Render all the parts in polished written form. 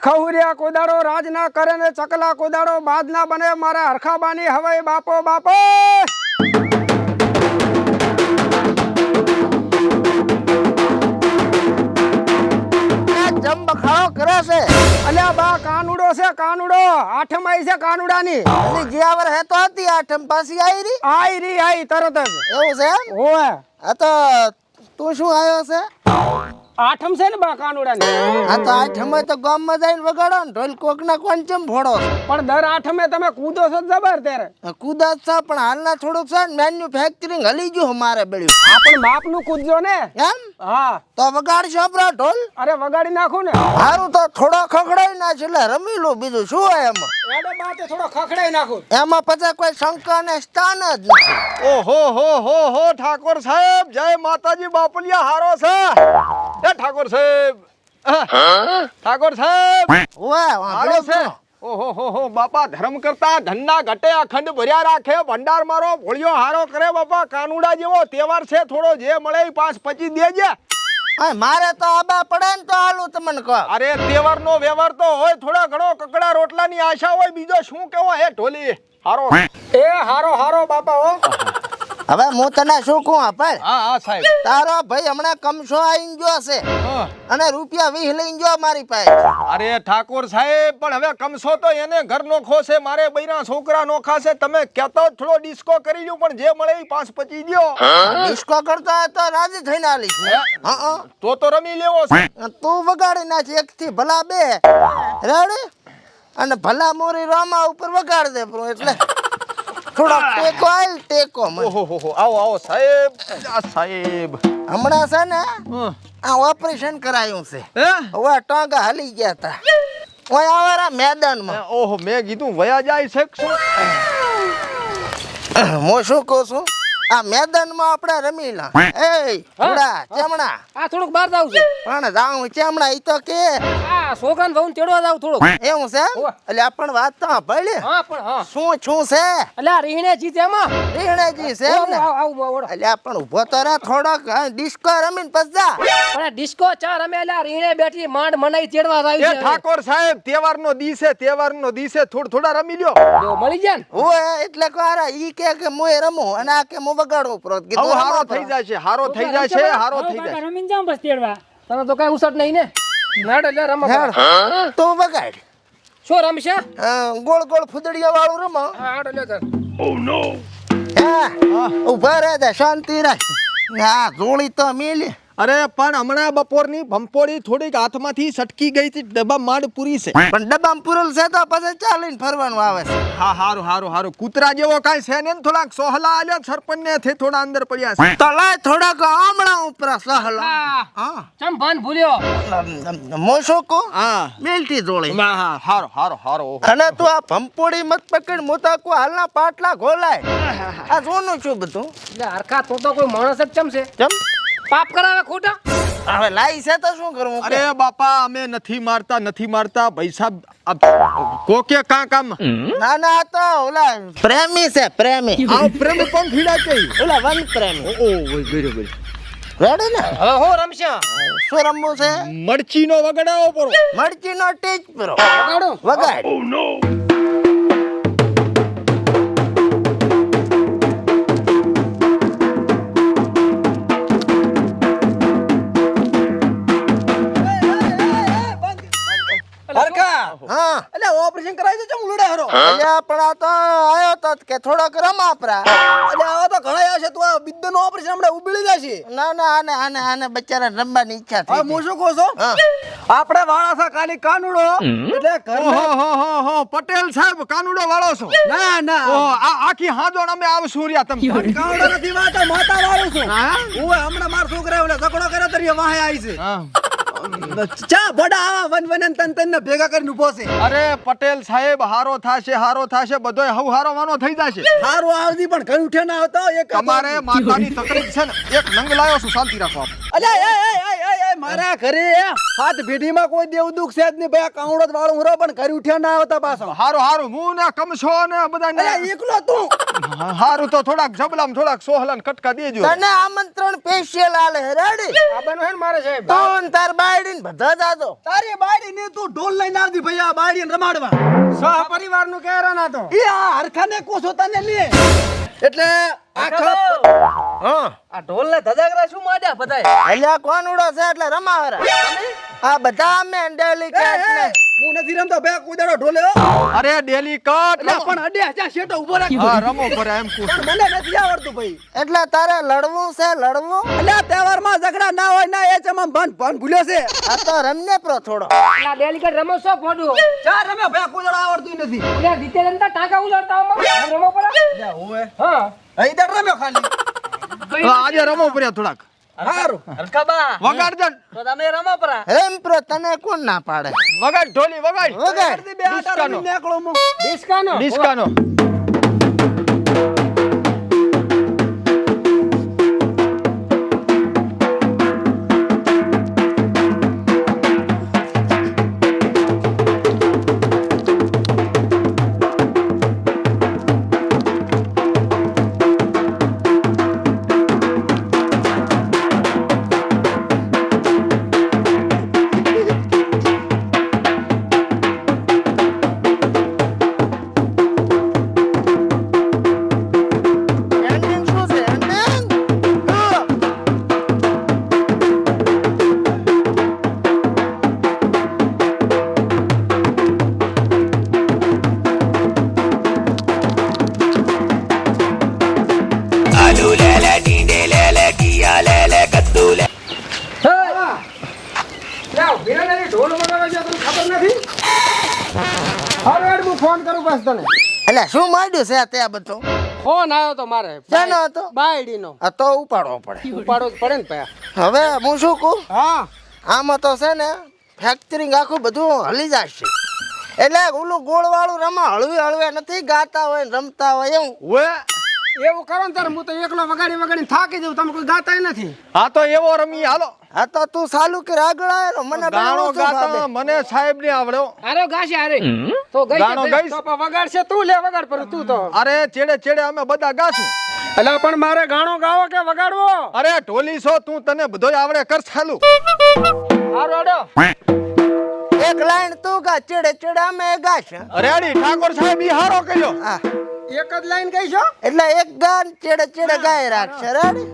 ખહુરિયા કોદાડો રાજ ના કરે ને ચકલા કોદાડો બાદ ના બને મારા હરખાબાની હવે બાપો બાપો જમ બખાડો કરે છે અલ્યા બા કાનુડો છે કાનુડો આઠમ આવી છે કાનુડાની એની જીયાવર હે તો હતી આઠમ પાછી આવી આઈ તરત જ એવું છે એમ? ઓય આ તો તું શું આવ્યો છે આઠમ છે ને બા કાનુડાની આ તો આઠમે તો ગામમાં જઈને વગાડો ને ઢોલ કોકના કોણ ચમ ફોડો છો? પણ દર આઠમે તમે કૂદો છો જબર ત્યારે કુદાત છે પણ હાલના થોડુંક છે ને મેન્યુફેક્ચરિંગ હલી ગયું અમારે બેડ્યું આ પણ માપનું કૂદજો ને એમ હા તો વગાડશો આપણા ઢોલ અરે વગાડી નાખું ને સારું તો થોડો ખખડાઈ નાખ એટલે રમી લો બીજું શું હોય એમાં એડે બાતે થોડો ખખડાઈ નાખું એમાં પછી કોઈ શંકા ને સ્થાન જ નથી ઓહો હો ઠાકોર સાહેબ જય માતાજી બાપલિયા હારો છે એ ઠાકોર સાહેબ ઠાકોર સાહેબ વાહ હારો છે ઓહો બાપા ધર્મ કરતા ધનના ઘટે અખંડ ભર્યા રાખે ભંડાર મારો ભોળિયો હારો કરે બાપા કાનુડા જેવો તહેવાર છે થોડો જે મળે એ 5-25 દેજે મારે તો આબા પડે ને તો હાલું તમને કહો અરે તહેવારનો વ્યવહાર તો હોય થોડા ઘણો કકડા રોટલાની આશા હોય બીજો શું કેવો હે ઢોલી હારો એ હારો બાપા હો હવે હું તને શું કહું આપણ હા સાહેબ તારો ભાઈ હમણાં કમસો આવીને ગયો છે હા. અને રૂપિયા 20 લઈને ગયો મારી પાસે અરે ઠાકોર સાહેબ પણ હવે કમસો તો એને ઘર નોખો છે મારે બૈરા છોકરા નોખા છે તમે કહેતો જ થોડો ડિસ્કો કરી લ્યો પણ જે મળે એ 5-25 દ્યો ડિસ્કો કરતો હોય તો રાજી થઈને આલીશ હા તો રમી લેવો છે તું વગાડી નાખ એક થી ભલા બે રેડી અને ભલા મોરી રામા ઉપર વગાડ દે પ્રો એટલે થોડો ટેકો આલ ટેકો મને ઓહો આવો સાહેબ આ સાહેબ હમણાં છે ને આ ઓપરેશન કરાયું છે હે હવે ટાંગા હાલી ગયા તા ઓય આવારા મેદાનમાં ઓહો મેં કીધું વયા જાય છે કે શું હું શું કહું છું આ મેદાનમાં આપણે રમી લા એ ઘોડા ચમણા આ થોડુંક બહાર જાવ છે પણ જાઉં ચમણા ઈ તો કે આ સોગન ભાઉન તેડવા જાવ થોડુંક એવું છે એટલે આપણ વાત તો ભલે હા પણ હા શું છે એટલે આ રીહણે જીતે એમાં રીહણેજી છે એમ ને આવું એટલે આપણ ઊભો તો રે થોડોક ડિસ્કો રમીને પછી જા પણ ડિસ્કો ચાર અમે એટલે રીહણે બેઠી માંડ મનાઈ તેડવા એ આવી છે ઠાકોર સાહેબ તહેવારનો દિવસે થોડા રમી લ્યો જો મળી જાય ને ઓય એટલે કારા ઈ કે મોય રમું અને આ કે મો વગાડું પ્રોત કીધું હવે હારો થઈ જશે હારો થઈ જશે રમીને જાવ બસ તેડવા તને તો કઈ ઉસટ નહીં ને નાડ એટલે રમો હેડ તું વગાડ શું રમશે ગોળ ગોળ ફૂદડિયા વાળું રમો હાડ એટલે હા ઉભા રહે દે શાંતિ રાખ હા જોડી તો મેલી અરે પણ હમણાં બપોરની ભંપોળી થોડીક હાથમાંથી સટકી ગઈ હતી ડબ્બા માંડ પૂરી છે પણ ડબ્બામાં પૂરેલ છે તો પછી ચાલીને ફરવાનું આવે છે હા હારું કૂતરા જેવો કાંઈ છે ને થોડાક સોહલા આલ્યો સરપંચ ને થી થોડા અંદર પડ્યા છે તો લાય થોડાક આમળા ઉપર સહલા હા ચમ ભાન ભૂલ્યો મોશોકો હા મેલટી જોડી હા હારો અને તું આ ભંપોડી મત પકડ મોતાકો હાલના પાટલા ઘોલાય આ જોનું છું બધું એટલે હરખા તો કોઈ માણસ જ ચમ છે કેમ પાપ કરાવે ખોટા હવે લાઈ છે તો શું કરવું અરે બાપા અમે નથી મારતા ભાઈ સાહેબ કોકે કામ ના આ તો ઓલા પ્રેમી છે પ્રેમી આ પ્રેમ કોણ ભીડા કે ઓલા વન પ્રેમી ઓ બરોબર રેડી ને હવે હું રમશે શું રમવું છે મરચીનો વગડાવો પરો મરચીનો ટેજ પરો વગાડો વગાડ હા એટલે ઓપરેશન કરાવી દે ચમ ઉલડા હરો અલ્યા પણ આ તો આયો તો કે થોડોક રમાપરા એટલે આવા તો ઘણા આવશે તું આ બિદ્દનો ઓપરેશન હમણાં ઉબળી જશે ના આને બચારા રમવાની ઈચ્છા થઈ હવે હું શું કહું છું હા આપણે વાળા છે કાલી કાનુડો એટલે હો પટેલ સાહેબ કાનુડો વાળો છો ના આખી હાજોણ અમે આવશું રહ્યા તમે કાનુડો નથી વાતો માતા વાળો છું હું હમણાં માર છોકરા ઓલે ઝઘડો કરે તરીએ વાહે આવી છે ચા બડા વન તન ભેગા કરીને ઉભો છે અરે પટેલ સાહેબ હારો થાશે બધોય હવ હારો વાનો થઈ જશે હારો આવજી પણ ઘર ઉઠે ના આવતો એક તમારે માતાની તકલીફ છે ને એક નંગ લાયો છું શાંતિ રાખો અલ્યા એ મારા ઘરે હાથ ભેડીમાં કોઈ દેવ દુખ છે જ નહીં ભાઈ કાવડો વાળો હુરો પણ ઘર ઉઠે ના આવતા પાછો હારો હું ને કમશો ને બધા એકલો તું હારું તો થોડાક જબલામ થોડાક સોહલન કટકા દેજો. તને આમંત્રણ સ્પેશિયલ આલે હે રેડી. આ બનો હે ને મારે સાહેબ. તું ને તાર બાયડી ને બધા જાજો. તારી બાયડી ને તું ઢોલ લઈને આવતી ભાઈ આ બાયડી ને રમાડવા. સહ પરિવાર નું કહેરા ના તો. ઈ આ હરખાને કોસો તને લે. એટલે આખા હા આ ઢોલ ને ધજાગરા શું માંડ્યા બધાય? અલ્યા કોનુડો છે એટલે રમાવરા. આ બધા અમે ડેલિકેટ ને હું નથી રમતો બે કુદાડો ઢોલે. અરે ડેલી કટ પણ અડ્યા જા શેટો ઉભો રાખ. હા રમો કરે એમ કુ. મને નથી આવડતું ભાઈ. એટલે તારે લડવું છે લડવું. એટલે તહેવારમાં ઝઘડા ના હોય ના એ ચમ ભન ભૂલ્યો છે. આ તો રમને પ્રો થોડો. આ ડેલિકેટ રમો છો ફોડું. ચાર રમે બે કુદાડો આવડતું નથી. એટલે જીતેલંતા ટાંકા ઉલાડતા આમાં રમો પરા. લે હોવે. હા અહીં દર રમ્યો ખાલી. આજે રમો પડ્યા થોડાક. હારું હરકાબા વગાડ દે. તો તમે રમો પરા. રેમ પ્રો તને કોણ ના પાડે. વગાડ ઢોલી વગાડ. વગાડ. બે આટા રમી નીકળો મો. ડિસ્કાનો ડિસ્કાનો. એન્ડિંગ શું છે એન્ડિંગ. લાવ વિરાને ઢોલ વગાડવા છે તને ખબર નથી. હવે હેડ હું ફોન કરું બસ તને. એટલે શું માંડ્યું છે તે આ બધું. ફોન આવ્યો તો મારે. શેનો હતો? બાયડીનો. આ તો ઉપાડવો પડે. ઉપાડવો જ પડે ને પયા. હવે હું શું કહું હા આમાં તો છે ને ફેક્ટરિંગ આખું બધું હલી જશે. એટલે ઓલું ગોળ વાળું રમા હળવે હળવે નથી ગાતા હોય ને રમતા હોય એવું. ઓએ એવું કરો ને તારે હું તો એકલો વગાડી થાકી જઉં. તમે કોઈ ગાતા નથી. આ તો એવો રમી હાલો. આ તો તું ચાલુ કર આગળ આવેલો મને ગાણો બહુ ઓછું ગાતા ભાવે. મને સાહેબ ને આવડ્યો. અરે ગાશે અરે તો ગઈ ગાણો છે. ગાઈશ. તો પણ વગાડશે તું લે વગાડ પર તું તો. અરે ચેડે ચેડે અમે બધા ગાશું. એટલે પણ મારે ગાણો ગાવો કે વગાડવો? અરે ઢોલી છો તું તને બધોય આવડે કર ચાલુ. હારો અડો. એક લાઈન તું ગા ચેડે ચેડે અમે ગાશ. અરે અડી ઠાકોર સાહેબ ઈ હારો કર્યો. હા એક જ લાઈન કઈ છો? એટલે એક ગાન ચેડે ચેડે ગાય રાખશે રેડી.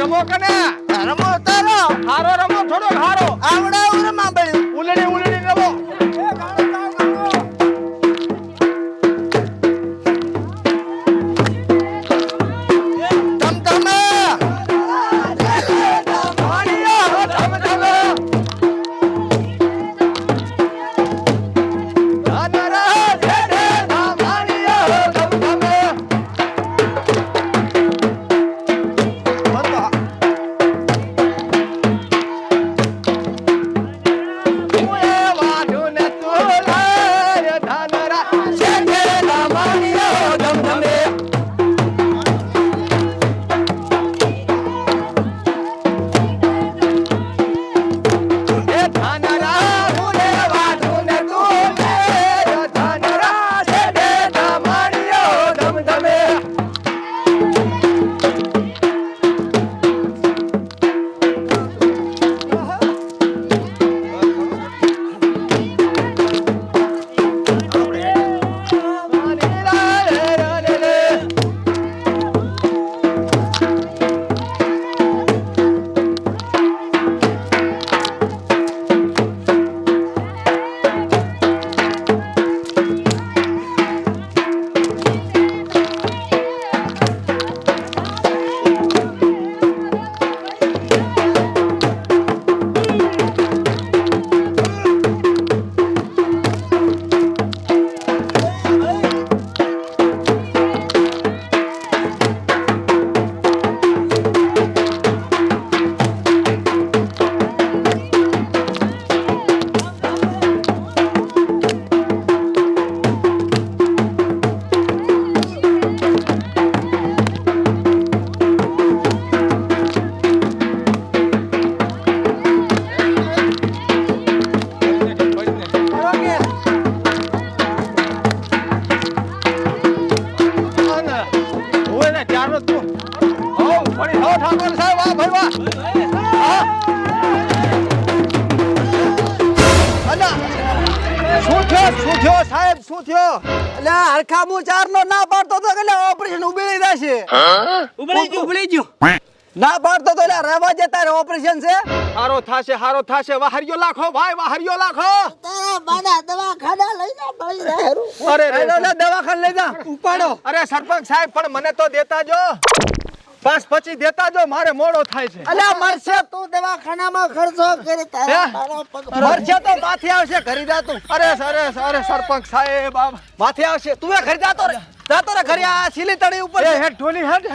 રમો કને રમો તારો હારો રમો થોડો હારો આવડાવું રમા બળ્યું ઉલડી ઉલડી રમો ધમધમે સાહેબ શું થયો એટલે હરખા હું ચાર નો ના પાડતો તો એટલે ઓપરેશન ઉબેડી જશે ઉબળી ગયું ના પાડતો તો એટલે રહેવા દે તારે ઓપરેશન છે હારો થાશે વાહરિયો લાખો ભાઈ વાહરિયો લાખો તારા બાડા દવાખાના લઈને બળી રહ્યું અરે દવાખાને લઈ જા ઉપાડો અરે સરપંચ સાહેબ પણ મને તો દેતા જો 5-25 દેતા જો મારે મોડો થાય છે અલ્યા મરશે તું દવાખાનામાં ખર્ચો કરી તારા મારો પગ મરશે તો માથે આવશે ઘરે જા તું અરે સરપંચ સાહેબ માથે આવશે તું એ ઘરે જાતો રે ઘરે આ સીલી તળી ઉપર એ હેઠ ઢોલી હેઠ